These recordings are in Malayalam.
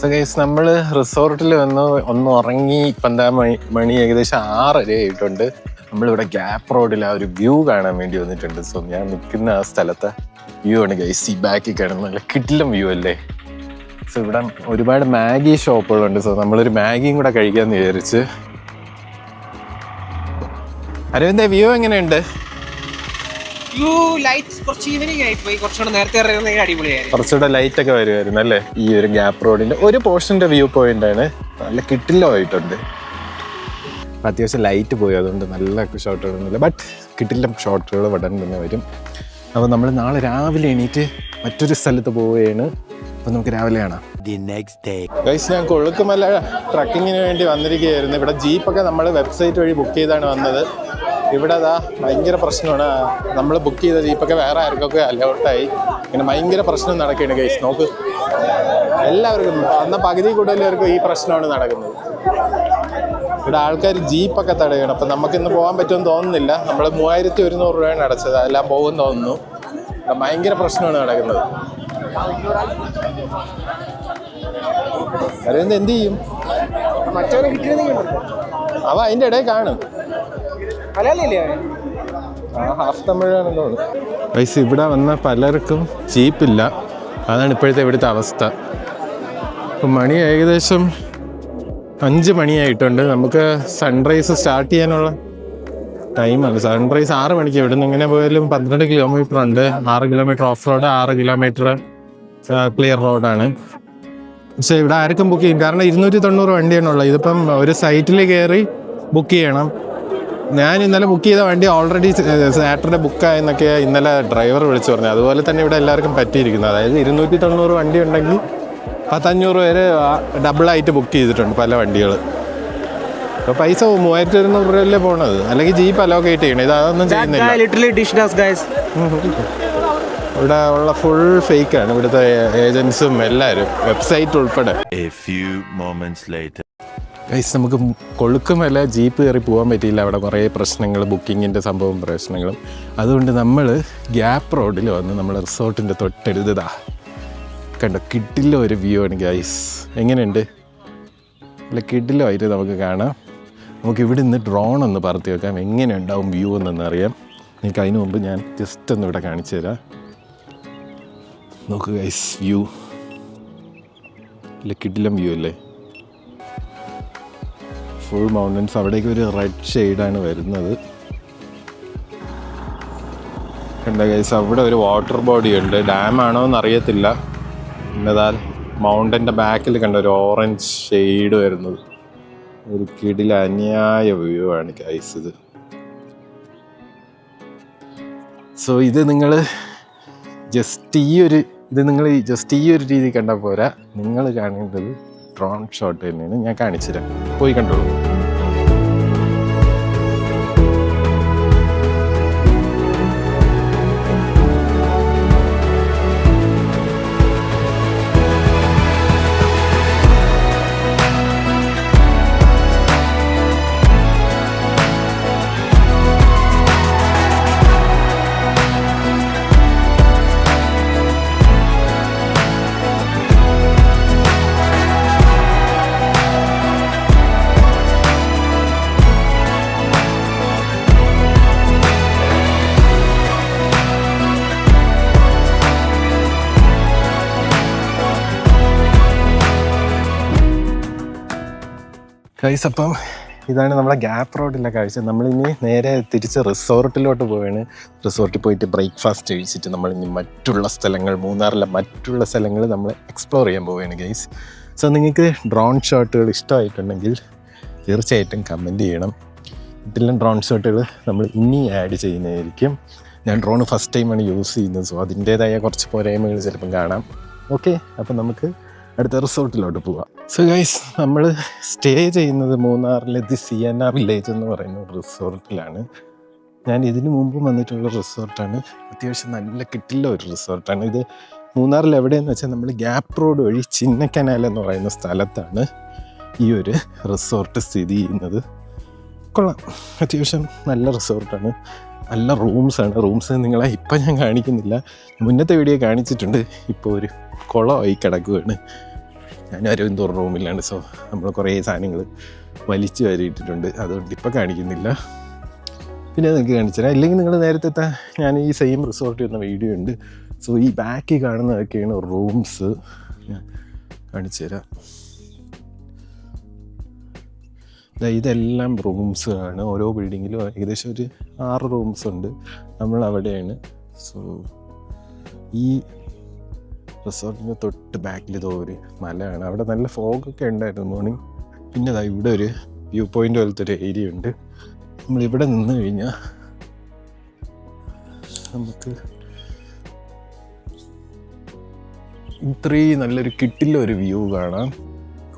സോ ഗൈസ് നമ്മൾ റിസോർട്ടിൽ ഒന്ന് ഉറങ്ങി. ഇപ്പം എന്താ മണി ഏകദേശം 6:30 ആയിട്ടുണ്ട്. നമ്മളിവിടെ ഗ്യാപ്പ് റോഡിൽ ആ ഒരു വ്യൂ കാണാൻ വേണ്ടി വന്നിട്ടുണ്ട്. സോ ഞാൻ നിൽക്കുന്ന ആ സ്ഥലത്തെ വ്യൂ ആണ് ഗൈസ്. ഈ ബാക്കിൽ കാണുന്ന നല്ല കിടിലം വ്യൂ അല്ലേ. സോ ഇവിടെ ഒരുപാട് മാഗി ഷോപ്പുകളുണ്ട്. സോ നമ്മളൊരു മാഗിയും കൂടെ കഴിക്കാമെന്ന് വിചാരിച്ച്. അരവിന്ദ, വ്യൂ എങ്ങനെയുണ്ട്? കുറച്ചുകൂടെ ലൈറ്റ് ഒക്കെ വരുമായിരുന്നു അല്ലേ. ഈ ഒരു ഗ്യാപ്പ് റോഡിന്റെ ഒരു പോർഷന്റെ വ്യൂ പോയിന്റ് ആണ്. നല്ല കിട്ടില്ലമായിട്ടുണ്ട്. അത്യാവശ്യം ലൈറ്റ് പോയി, അതുകൊണ്ട് നല്ല ഷോട്ടുകളൊന്നുമില്ല. ബട്ട് കിട്ടില്ല ഷോട്ടുകൾ ഉടൻ തന്നെ വരും. അപ്പോൾ നമ്മൾ നാളെ രാവിലെ എണീറ്റ് മറ്റൊരു സ്ഥലത്ത് പോവുകയാണ്. അപ്പോൾ നമുക്ക് രാവിലെ കാണാം. ഗൈസ്, ഞാൻ കൊളുക്കുമല ട്രക്കിങ്ങിന് വേണ്ടി വന്നിരിക്കുകയായിരുന്നു. ഇവിടെ ജീപ്പൊക്കെ നമ്മൾ വെബ്സൈറ്റ് വഴി ബുക്ക് ചെയ്താണ് വന്നത്. ഇവിടെ അതാ ഭയങ്കര പ്രശ്നമാണ്. നമ്മൾ ബുക്ക് ചെയ്ത ജീപ്പൊക്കെ വേറെ ആർക്കൊക്കെ അലൗട്ടായി. ഇങ്ങനെ ഭയങ്കര പ്രശ്നം നടക്കുകയാണ് ഗൈസ്. നോക്ക്, എല്ലാവർക്കും വന്ന പകുതി കൂടുതലവർക്കും ഈ പ്രശ്നമാണ് നടക്കുന്നത്. ഇവിടെ ആൾക്കാർ ജീപ്പൊക്കെ തടയണം. അപ്പം നമുക്കിന്ന് പോകാൻ പറ്റുമെന്ന് തോന്നുന്നില്ല. നമ്മൾ 3100 രൂപയാണ് അടച്ചത്. അതെല്ലാം പോകുമെന്ന് തോന്നുന്നു. ഭയങ്കര പ്രശ്നമാണ് നടക്കുന്നത്. അരവിന്ദ് എന്ത് ചെയ്യും? അവ അതിൻ്റെ ഇടയിൽ കാണും. ഹാഫ് തമിഴാണെന്ന് തോന്നുന്നു. പൈസ ഇവിടെ വന്ന പലർക്കും ജീപ്പില്ല. അതാണ് ഇപ്പോഴത്തെ ഇവിടുത്തെ അവസ്ഥ. ഇപ്പം മണി ഏകദേശം 5 മണിയായിട്ടുണ്ട്. നമുക്ക് സൺറൈസ് സ്റ്റാർട്ട് ചെയ്യാനുള്ള ടൈമാണ്. സൺറൈസ് 6 മണിക്ക്. ഇവിടെ നിന്ന് ഇങ്ങനെ പോയാലും 12 കിലോമീറ്റർ ഉണ്ട്. 6 kilometre off road, 6 kilometre clear റോഡാണ്. പക്ഷേ ഇവിടെ ആർക്കും ബുക്ക് ചെയ്യും. കാരണം 290 വണ്ടിയാണുള്ളത്. ഇതിപ്പം ഒരു സൈറ്റിൽ കയറി ബുക്ക് ചെയ്യണം. ഞാൻ ഇന്നലെ ബുക്ക് ചെയ്ത വണ്ടി ഓൾറെഡി സാറ്റർഡേ ബുക്കായെന്നൊക്കെ ഇന്നലെ ഡ്രൈവർ വിളിച്ചു പറഞ്ഞു. അതുപോലെ തന്നെ ഇവിടെ എല്ലാവർക്കും പറ്റിയിരിക്കുന്നത്. അതായത് 290 വണ്ടി ഉണ്ടെങ്കിൽ 1,500 പേര് ഡബിളായിട്ട് ബുക്ക് ചെയ്തിട്ടുണ്ട് പല വണ്ടികൾ. അപ്പോൾ പൈസ 3,200 രൂപയല്ലേ പോണത്. അല്ലെങ്കിൽ ജീപ്പ് അലോക്കേറ്റ് ചെയ്യണം. ഇത് അതൊന്നും ചെയ്യുന്നില്ല. ഇവിടെ ഉള്ള ഫുൾ ഫേക്കാണ്. ഇവിടുത്തെ ഏജൻസും എല്ലാവരും, വെബ്സൈറ്റ് ഉൾപ്പെടെ. ഗൈസ്, നമുക്ക് കൊളുക്കുമല ജീപ്പ് കയറി പോകാൻ പറ്റിയില്ല. അവിടെ കുറേ പ്രശ്നങ്ങൾ, ബുക്കിങ്ങിൻ്റെ സംഭവം പ്രശ്നങ്ങളും. അതുകൊണ്ട് നമ്മൾ ഗ്യാപ്പ് റോഡിൽ വന്ന് നമ്മൾ റിസോർട്ടിൻ്റെ തൊട്ടടുത്തതാ കണ്ടോ, കിട്ടില്ല ഒരു വ്യൂ ആണ് ഗൈസ്. എങ്ങനെയുണ്ട്? അല്ല, കിട്ടില്ലായിട്ട് നമുക്ക് കാണാം. നമുക്ക് ഇവിടെ നിന്ന് ഡ്രോൺ ഒന്ന് പറത്തി വെക്കാം. എങ്ങനെ ഉണ്ടാവും വ്യൂ എന്നറിയാം. എനിക്ക് അതിന് മുമ്പ് ഞാൻ ജസ്റ്റ് ഒന്ന് ഇവിടെ കാണിച്ചു തരാം. നോക്ക് ഗൈസ്, വ്യൂ അല്ല, കിടിലം വ്യൂ അല്ലേ. Full mountains. അവിടേക്ക് ഒരു റെഡ് ഷെയ്ഡാണ് വരുന്നത്. കണ്ട ഗൈസ്, അവിടെ ഒരു വാട്ടർ ബോഡി ഉണ്ട്. ഡാമാണോ എന്നറിയത്തില്ല. എന്നതാൽ മൗണ്ടൻ്റെ ബാക്കിൽ കണ്ട ഒരു ഓറഞ്ച് ഷെയ്ഡ് വരുന്നത്. ഒരു കിടില അന്യായ വ്യൂ ആണ് ഗൈസ് ഇത്. സോ ഇത് നിങ്ങൾ ജസ്റ്റ് ഈ ഒരു രീതി കണ്ടാൽ പോരാ. നിങ്ങൾ കാണേണ്ടത് ഡ്രോൺ ഷോട്ട് തന്നെയാണ്. ഞാൻ കാണിച്ചു തരാം, പോയി കണ്ടോളൂ. ഗൈസ്, അപ്പം ഇതാണ് നമ്മളെ ഗ്യാപ്പ് റോഡിലെ കാഴ്ച. നമ്മളിനി നേരെ തിരിച്ച് റിസോർട്ടിലോട്ട് പോവുകയാണ്. റിസോർട്ടിൽ പോയിട്ട് ബ്രേക്ക്ഫാസ്റ്റ് കഴിച്ചിട്ട് നമ്മളിനി മറ്റുള്ള സ്ഥലങ്ങൾ, മൂന്നാറിലെ മറ്റുള്ള സ്ഥലങ്ങൾ നമ്മൾ എക്സ്പ്ലോർ ചെയ്യാൻ പോവുകയാണ് ഗൈസ്. സോ നിങ്ങൾക്ക് ഡ്രോൺ ഷോട്ടുകൾ ഇഷ്ടമായിട്ടുണ്ടെങ്കിൽ തീർച്ചയായിട്ടും കമൻറ്റ് ചെയ്യണം. ഇതിലെല്ലാം ഡ്രോൺ ഷോട്ടുകൾ നമ്മൾ ഇനി ആഡ് ചെയ്യുന്നതായിരിക്കും. ഞാൻ ഡ്രോൺ ഫസ്റ്റ് ടൈമാണ് യൂസ് ചെയ്യുന്നത്. സോ അതിൻ്റേതായ കുറച്ച് പോരായ്മകൾ ചിലപ്പം കാണാം. ഓക്കെ, അപ്പം നമുക്ക് അടുത്ത റിസോർട്ടിലോട്ട് പോവാം. സോ ഗൈസ്, നമ്മൾ സ്റ്റേ ചെയ്യുന്നത് മൂന്നാറിലെ ദി സിയന്ന വില്ലേജ് എന്ന് പറയുന്ന റിസോർട്ടിലാണ്. ഞാൻ ഇതിനു മുമ്പ് വന്നിട്ടുള്ള റിസോർട്ടാണ്. അത്യാവശ്യം നല്ല കിട്ടില്ല ഒരു റിസോർട്ടാണ് ഇത്. മൂന്നാറിൽ എവിടെയെന്ന് വെച്ചാൽ നമ്മൾ ഗ്യാപ്പ് റോഡ് വഴി ചിന്നക്കനാൽ എന്ന് പറയുന്ന സ്ഥലത്താണ് ഈ ഒരു റിസോർട്ട് സ്ഥിതി ചെയ്യുന്നത്. കൊള്ളാം, അത്യാവശ്യം നല്ല റിസോർട്ടാണ്. നല്ല റൂംസ് നിങ്ങളെ ഇപ്പം ഞാൻ കാണിക്കുന്നില്ല, മുന്നത്തെ വീഡിയോ കാണിച്ചിട്ടുണ്ട്. ഇപ്പോൾ ഒരു കുളമായി കിടക്കുകയാണ്. ഞാൻ അരവിന്ദ് ഒരു റൂമിലാണ്. സോ നമ്മൾ കുറേ സാധനങ്ങൾ വലിച്ചു വരിയിട്ടിട്ടുണ്ട്, അതുകൊണ്ട് ഇപ്പം കാണിക്കുന്നില്ല. പിന്നെ നിങ്ങൾക്ക് കാണിച്ചു തരാം. ഇല്ലെങ്കിൽ നിങ്ങൾ നേരത്തെ ഞാൻ ഈ സെയിം റിസോർട്ടിൽ വന്ന വീഡിയോ ഉണ്ട്. സോ ഈ ബാക്കിൽ കാണുന്നതൊക്കെയാണ് റൂംസ്. ഞാൻ കാണിച്ചു തരാം. ഇതെല്ലാം റൂംസാണ്. ഓരോ ബിൽഡിങ്ങിലും ഏകദേശം ഒരു 6 റൂംസ് ഉണ്ട്. നമ്മൾ അവിടെയാണ്. സോ ഈ റിസോർട്ടിന് തൊട്ട് ബാക്കിൽ ഇതോ ഒരു മലയാണ്. അവിടെ നല്ല ഫോഗൊക്കെ ഉണ്ടായിരുന്നു മോർണിംഗ്. പിന്നെ ഇവിടെ ഒരു വ്യൂ പോയിൻ്റ് പോലത്തെ ഒരു ഏരിയ ഉണ്ട്. നമ്മളിവിടെ നിന്ന് കഴിഞ്ഞാൽ നമുക്ക് ഇത്രയും നല്ലൊരു കിട്ടിലൊരു വ്യൂ കാണാം.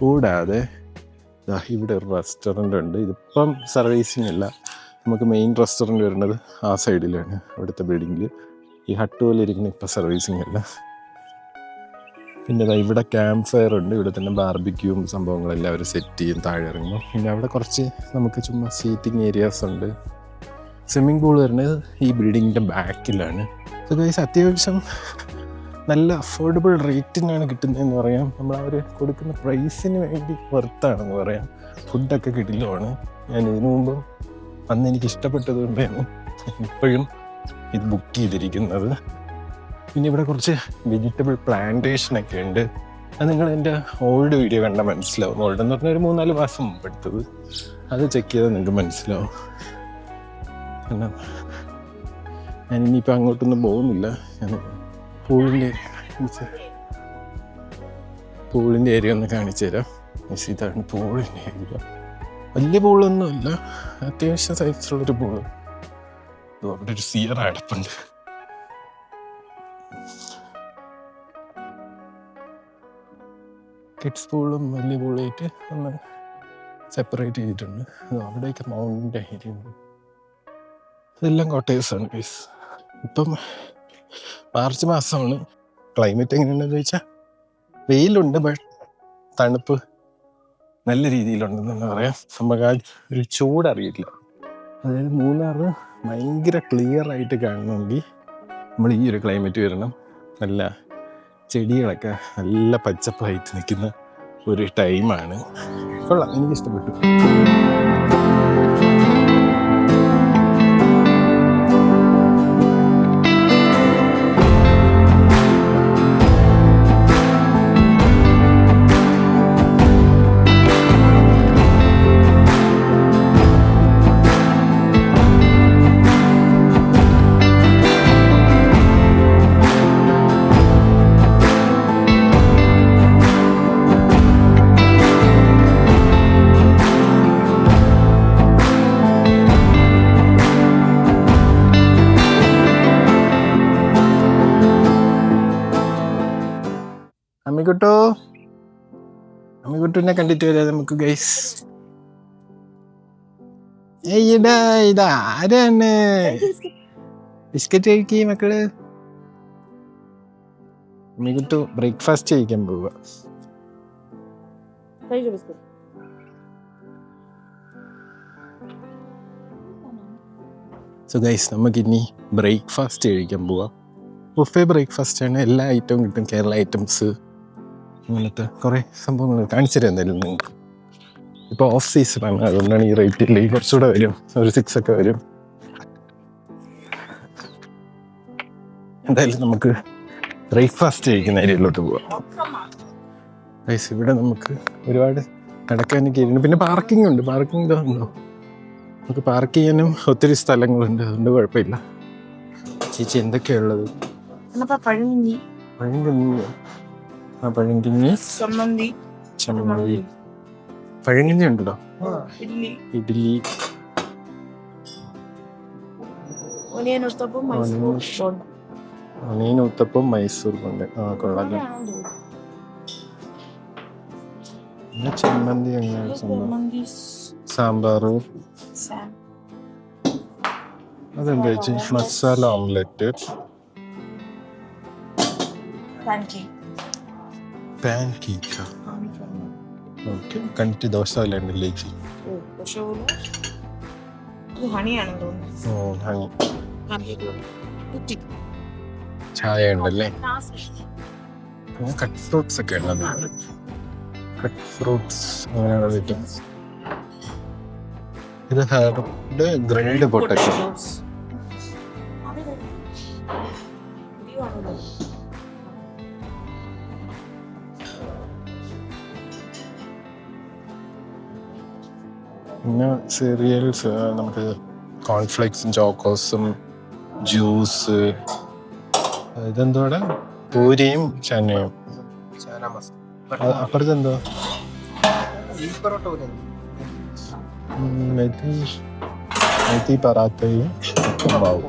കൂടാതെ ഇവിടെ ഒരു റെസ്റ്റോറൻ്റ് ഉണ്ട്. ഇതിപ്പം സർവീസിങ് അല്ല, നമുക്ക് മെയിൻ റെസ്റ്റോറൻറ്റ് വരുന്നത് ആ സൈഡിലാണ്, അവിടുത്തെ ബിൽഡിങ്ങിൽ. ഈ ഹട്ട് പോലെ ഇരിക്കുന്ന ഇപ്പം സർവീസിങ് അല്ല. പിന്നെ ഇവിടെ ക്യാമ്പ് ഫയർ ഉണ്ട്. ഇവിടെ തന്നെ ബാർബിക്യൂവും സംഭവങ്ങളെല്ലാം അവർ സെറ്റ് ചെയ്യും താഴെ ഇറങ്ങുമ്പോൾ. പിന്നെ അവിടെ കുറച്ച് നമുക്ക് ചുമ്മാ സീറ്റിംഗ് ഏരിയാസ് ഉണ്ട്. സ്വിമ്മിംഗ് പൂൾ വരുന്നത് ഈ ബിൽഡിങ്ങിൻ്റെ ബാക്കിലാണ്. സോ ഗൈസ്, അത്യാവശ്യം നല്ല അഫോർഡബിൾ റേറ്റിനാണ് കിട്ടുന്നതെന്ന് പറയാം. നമ്മൾ അവർ കൊടുക്കുന്ന പ്രൈസിന് വേണ്ടി വെർത്താണെന്ന് പറയാം. ഫുഡൊക്കെ കിടിലമാണ്. ഞാൻ ഇതിനു മുമ്പ് അന്ന് എനിക്ക് ഇഷ്ടപ്പെട്ടത് കൊണ്ടാണ് ഇപ്പോഴും ഇത് ബുക്ക് ചെയ്തിരിക്കുന്നത്. പിന്നെ ഇവിടെ കുറച്ച് വെജിറ്റബിൾ പ്ലാന്റേഷനൊക്കെ ഉണ്ട്. അത് നിങ്ങൾ എൻ്റെ ഓൾഡ് വീഡിയോ കണ്ടാൽ മനസ്സിലാവും. ഓൾഡ് എന്ന് പറഞ്ഞാൽ ഒരു 3-4 മാസം മുമ്പ് എടുത്തത്. അത് ചെക്ക് ചെയ്താൽ നിങ്ങൾക്ക് മനസ്സിലാവും. കാരണം ഞാൻ ഇനിയിപ്പോൾ അങ്ങോട്ടൊന്നും പോകുന്നില്ല. ഞാൻ പൂളിൻ്റെ ഏരിയ ഒന്ന് കാണിച്ചു തരാം. ഇതാണ് പൂളിൻ്റെ ഏരിയ. വലിയ പൂളൊന്നുമില്ല, അത്യാവശ്യം സൈസുള്ളൊരു പൂള്. അവിടെ ഒരു സിയർ അടപ്പുണ്ട്. കിഡ്സ് പൂളും വലിയ പൂളായിട്ട് ഒന്ന് സെപ്പറേറ്റ് ചെയ്തിട്ടുണ്ട്. അവിടെയൊക്കെ മൗണ്ടിൻ്റെ ഏരിയ ഉണ്ട്. ഇതെല്ലാം കോട്ടേഴ്സാണ് ഗൈസ്. ഇപ്പം മാർച്ച് മാസമാണ്. ക്ലൈമറ്റ് എങ്ങനെയുണ്ടെന്ന് ചോദിച്ചാൽ വെയിലുണ്ട്, ബട്ട് തണുപ്പ് നല്ല രീതിയിലുണ്ടെന്ന് തന്നെ പറയാം. നമുക്ക് ആ ഒരു ചൂടറിയില്ല. അതായത് മൂന്നാർ ഭയങ്കര ക്ലിയർ ആയിട്ട് കാണണമെങ്കിൽ നമ്മൾ ഈ ഒരു ക്ലൈമറ്റ് വരണം. നല്ല ചെടികളൊക്കെ നല്ല പച്ചപ്പായിട്ട് നിൽക്കുന്ന ഒരു ടൈമാണ്. കൊള്ളാം, എനിക്കിഷ്ടപ്പെട്ടു. അമ്മിക്കുട്ടൂനെ കണ്ടിട്ട് വരാം നമുക്ക് ഗൈസ്. ഇതാരാണ്? ബിസ്ക്കറ്റ് കഴിക്കേ മക്കള്. അമ്മിക്കുട്ടു ബ്രേക്ക്ഫാസ്റ്റ് കഴിക്കാൻ പോവുക. സോ ഗൈസ്, നമുക്കിനി ബ്രേക്ക്ഫാസ്റ്റ് കഴിക്കാൻ പോവാം. ബുഫേ ബ്രേക്ക്ഫാസ്റ്റ് ആണ്. എല്ലാ ഐറ്റവും കിട്ടും. കേരള ഐറ്റംസ്, അങ്ങനത്തെ കുറേ സംഭവങ്ങൾ കാണിച്ചു തരാം എന്തായാലും നിങ്ങൾക്ക്. ഇപ്പോൾ ഓഫ് സീസണാണ്, അതുകൊണ്ടാണ് ഈ റേറ്റ് ഇല്ല. ഈ കുറച്ചുകൂടെ വരും, ഒരു 6 ഒക്കെ വരും. എന്തായാലും നമുക്ക് ബ്രേക്ക്ഫാസ്റ്റ് കഴിക്കുന്ന ഏരിയയിലോട്ട് പോവാം. ഗൈസ്, ഇവിടെ നമുക്ക് ഒരുപാട് നടക്കാനൊക്കെ ഇരുന്നു. പിന്നെ പാർക്കിംഗ് ഉണ്ട്. പാർക്കിംഗ് ഉണ്ടോ? നമുക്ക് പാർക്ക് ചെയ്യാനും ഒത്തിരി സ്ഥലങ്ങളുണ്ട്, അതുകൊണ്ട് കുഴപ്പമില്ല. ചേച്ചി എന്തൊക്കെയുള്ളത്? പഴങ്കഞ്ഞി, ചമ്മന്തി, പഴങ്കഞ്ഞി ഉണ്ടോ? ഇഡ്ഡലി, ഒനിയൻ ഉത്തപ്പം, മൈസൂർ കൊണ്ട്. കൊള്ളാം. പിന്നെ ചമ്മന്തി, സാമ്പാറ്, അതെന്താ ചേച്ചി? Masala omelette, pan cake. Okay, കണ്ടിട്ട് ദോശ പോലെ ഉണ്ടല്ലേ ചേച്ചി? ഹണി. ചായ ഉണ്ടല്ലേ? കട്ട് ഫ്രൂട്ട്സ് ഒക്കെ ഉള്ളത്. കട്ട് ഫ്രൂട്ട്സ് അങ്ങനെയുള്ള കിട്ടും. ഇത് ഹെർബ് ഗ്രിൽഡ് പൊട്ടറ്റോ. പിന്നെ സീരിയൽസ് നമുക്ക് കോൺഫ്ലെക്സും ചോക്കോസും ജ്യൂസ്. ഇതെന്തോടെ പൂരിയും ചനയും. അപ്പുറത്ത് എന്തോ മെത്തി പറാത്തയും ഉപ്പുമാവും.